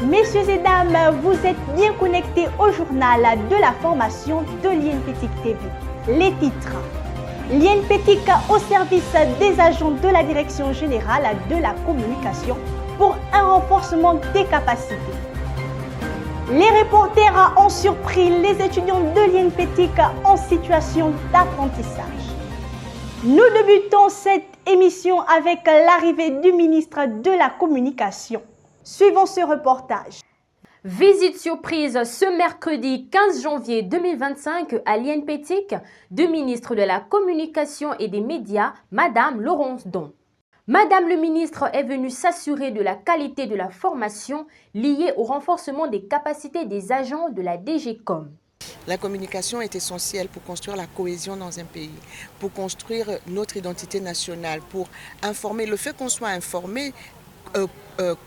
Messieurs et dames, vous êtes bien connectés au journal de la formation de l'INPETIC TV. Les titres. L'INPETIC au service des agents de la Direction générale de la communication pour un renforcement des capacités. Les reporters ont surpris les étudiants de l'INPETIC en situation d'apprentissage. Nous débutons cette émission avec l'arrivée du ministre de la Communication. Suivons ce reportage. Visite surprise ce mercredi 15 janvier 2025 à l'INPETIC du ministre de la Communication et des Médias, Madame Laurence Don. Madame le ministre est venue s'assurer de la qualité de la formation liée au renforcement des capacités des agents de la DGCOM. La communication est essentielle pour construire la cohésion dans un pays, pour construire notre identité nationale, pour informer. Le fait qu'on soit informé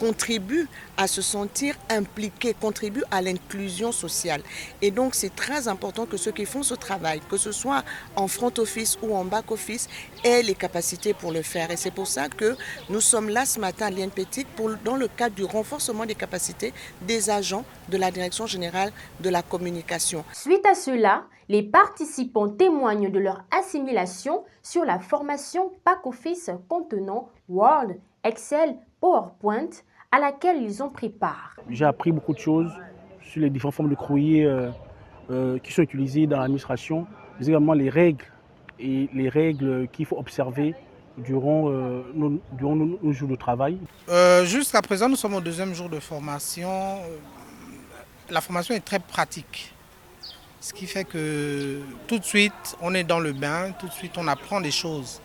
contribue à se sentir impliqué, contribue à l'inclusion sociale. Et donc c'est très important que ceux qui font ce travail, que ce soit en front office ou en back office, aient les capacités pour le faire. Et c'est pour ça que nous sommes là ce matin à l'INPETIC dans le cadre du renforcement des capacités des agents de la Direction générale de la communication. Suite à cela, les participants témoignent de leur assimilation sur la formation back office contenant Word, Excel, PowerPoint à laquelle ils ont pris part. J'ai appris beaucoup de choses sur les différentes formes de courrier qui sont utilisées dans l'administration, mais également les règles qu'il faut observer durant nos jours de travail. Jusqu'à présent, nous sommes au deuxième jour de formation. La formation est très pratique, ce qui fait que tout de suite, on est dans le bain, tout de suite, on apprend des choses.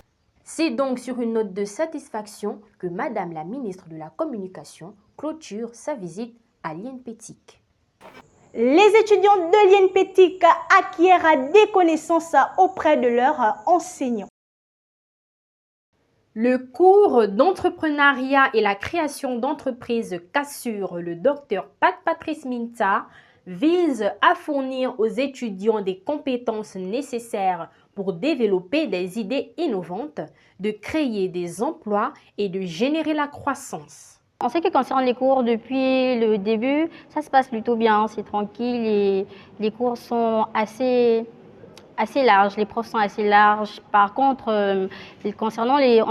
C'est donc sur une note de satisfaction que Madame la ministre de la Communication clôture sa visite à l'INPETIC. Les étudiants de l'INPETIC acquièrent des connaissances auprès de leurs enseignants. Le cours d'entrepreneuriat et la création d'entreprises qu'assure le docteur Patrice Minta vise à fournir aux étudiants des compétences nécessaires pour développer des idées innovantes, de créer des emplois et de générer la croissance. En ce qui concerne les cours, depuis le début, ça se passe plutôt bien, c'est tranquille et les cours sont assez larges, les profs sont assez larges. Par contre, en ce qui concerne les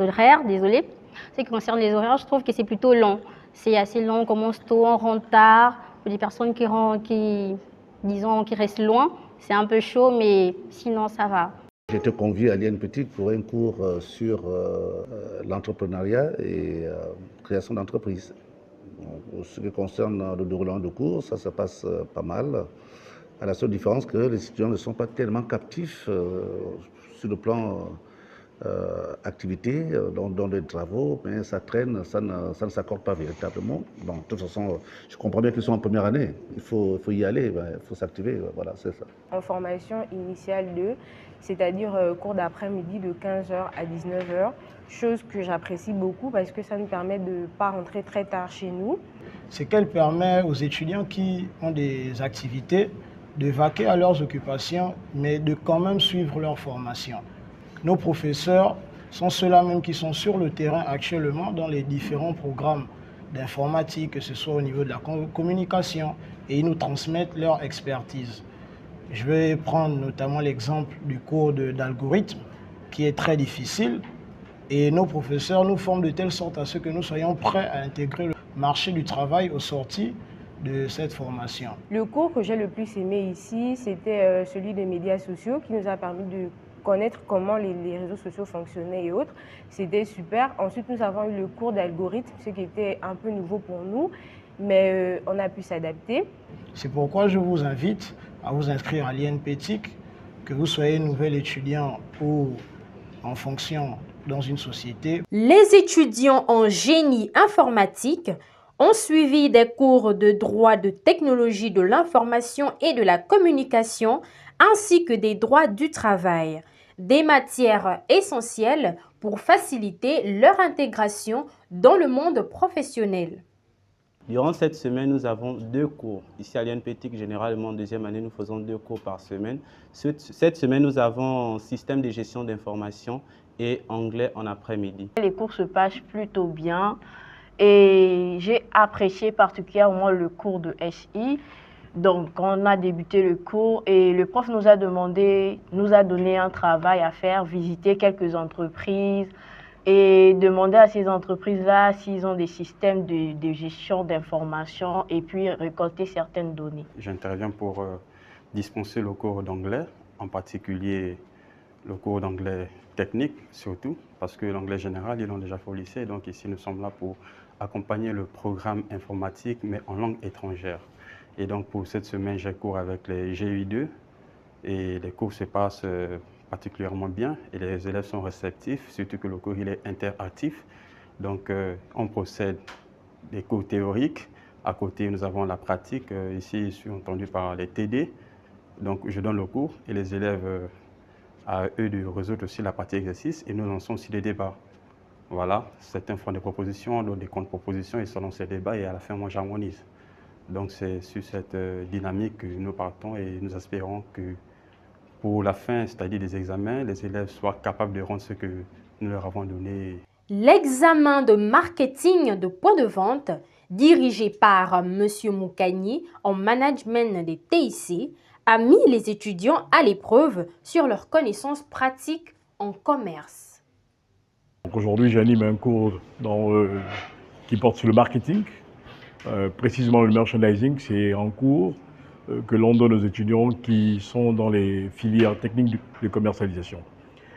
horaires, je trouve que c'est plutôt long. C'est assez long, on commence tôt, on rentre tard. Pour les personnes qui restent loin, c'est un peu chaud, mais sinon ça va. J'étais convié à l'INPETIC pour un cours sur l'entrepreneuriat et création d'entreprises. En ce qui concerne le déroulement du cours, ça se passe pas mal. À la seule différence que les étudiants ne sont pas tellement captifs sur le plan activité, dans les travaux, mais ça traîne, ça ne s'accorde pas véritablement. Bon, de toute façon, je comprends bien qu'ils sont en première année, il faut y aller, il faut s'activer, voilà, c'est ça. En formation initiale 2, c'est-à-dire cours d'après-midi de 15h à 19h, chose que j'apprécie beaucoup parce que ça nous permet de ne pas rentrer très tard chez nous. C'est qu'elle permet aux étudiants qui ont des activités de vaquer à leurs occupations, mais de quand même suivre leur formation. Nos professeurs sont ceux-là même qui sont sur le terrain actuellement dans les différents programmes d'informatique, que ce soit au niveau de la communication, et ils nous transmettent leur expertise. Je vais prendre notamment l'exemple du cours d'algorithme, qui est très difficile, et nos professeurs nous forment de telle sorte à ce que nous soyons prêts à intégrer le marché du travail aux sorties de cette formation. Le cours que j'ai le plus aimé ici, c'était celui des médias sociaux, qui nous a permis de connaître comment les réseaux sociaux fonctionnaient et autres. C'était super. Ensuite, nous avons eu le cours d'algorithme, ce qui était un peu nouveau pour nous, mais on a pu s'adapter. C'est pourquoi je vous invite à vous inscrire à l'INPETIC, que vous soyez nouvel étudiant ou en fonction dans une société. Les étudiants en génie informatique ont suivi des cours de droit de technologie de l'information et de la communication, ainsi que des droits du travail, des matières essentielles pour faciliter leur intégration dans le monde professionnel. Durant cette semaine, nous avons 2 cours. Ici à l'INPETIC, généralement en deuxième année, nous faisons 2 cours par semaine. Cette semaine, nous avons système de gestion d'information et anglais en après-midi. Les cours se passent plutôt bien. Et j'ai apprécié particulièrement le cours de SI. Donc, on a débuté le cours et le prof nous a donné un travail à faire, visiter quelques entreprises et demander à ces entreprises-là s'ils ont des systèmes de gestion d'informations et puis récolter certaines données. J'interviens pour dispenser le cours d'anglais, en particulier le cours d'anglais technique surtout, parce que l'anglais général, ils l'ont déjà fait au lycée. Donc ici, nous sommes là pour accompagner le programme informatique, mais en langue étrangère. Et donc pour cette semaine, j'ai cours avec les GUI2 et les cours se passent particulièrement bien et les élèves sont réceptifs, surtout que le cours il est interactif. Donc on procède des cours théoriques. À côté, nous avons la pratique. Ici, je suis entendu par les TD. Donc je donne le cours et les élèves, à eux de résoudre aussi la partie exercice et nous lançons aussi des débats. Voilà, certains font des propositions, d'autres des contre-propositions et selon ces débats et à la fin, moi j'harmonise. Donc c'est sur cette dynamique que nous partons et nous espérons que pour la fin, c'est-à-dire des examens, les élèves soient capables de rendre ce que nous leur avons donné. L'examen de marketing de points de vente, dirigé par M. Moukani en management des TIC, a mis les étudiants à l'épreuve sur leurs connaissances pratiques en commerce. Aujourd'hui, j'anime un cours qui porte sur le marketing. Précisément le merchandising, c'est un cours que l'on donne aux étudiants qui sont dans les filières techniques de commercialisation.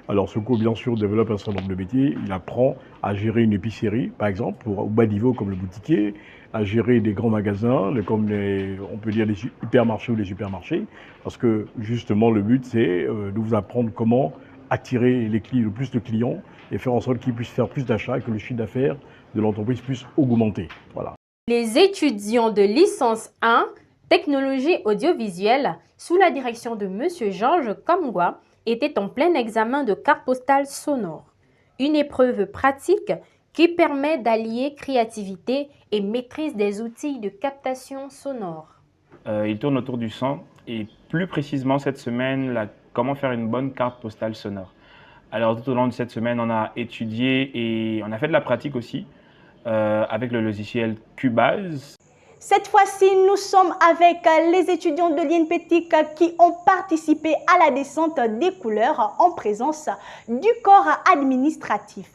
Alors ce cours, bien sûr, développe un certain nombre de métiers. Il apprend à gérer une épicerie, par exemple, au bas niveau comme le boutiquier, à gérer des grands magasins, comme on peut dire les hypermarchés ou les supermarchés, parce que justement le but c'est de vous apprendre comment attirer le plus de clients et faire en sorte qu'ils puissent faire plus d'achats et que le chiffre d'affaires de l'entreprise puisse augmenter. Voilà. Les étudiants de licence 1, technologie audiovisuelle, sous la direction de M. Georges Kamgwa, étaient en plein examen de carte postale sonore. Une épreuve pratique qui permet d'allier créativité et maîtrise des outils de captation sonore. Il tourne autour du son et plus précisément cette semaine, comment faire une bonne carte postale sonore. Alors tout au long de cette semaine, on a étudié et on a fait de la pratique aussi avec le logiciel Cubase. Cette fois-ci, nous sommes avec les étudiants de l'INPETIC qui ont participé à la descente des couleurs en présence du corps administratif.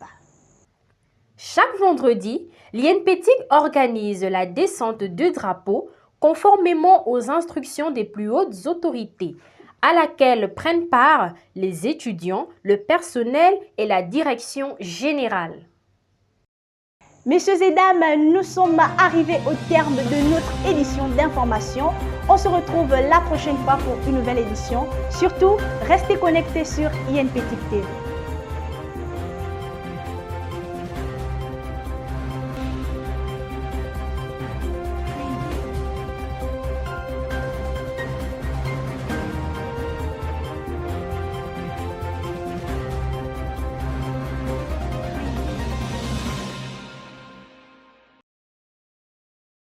Chaque vendredi, l'INPETIC organise la descente de drapeaux conformément aux instructions des plus hautes autorités, à laquelle prennent part les étudiants, le personnel et la direction générale. Messieurs et dames, nous sommes arrivés au terme de notre édition d'information. On se retrouve la prochaine fois pour une nouvelle édition. Surtout, restez connectés sur INPETIC TV.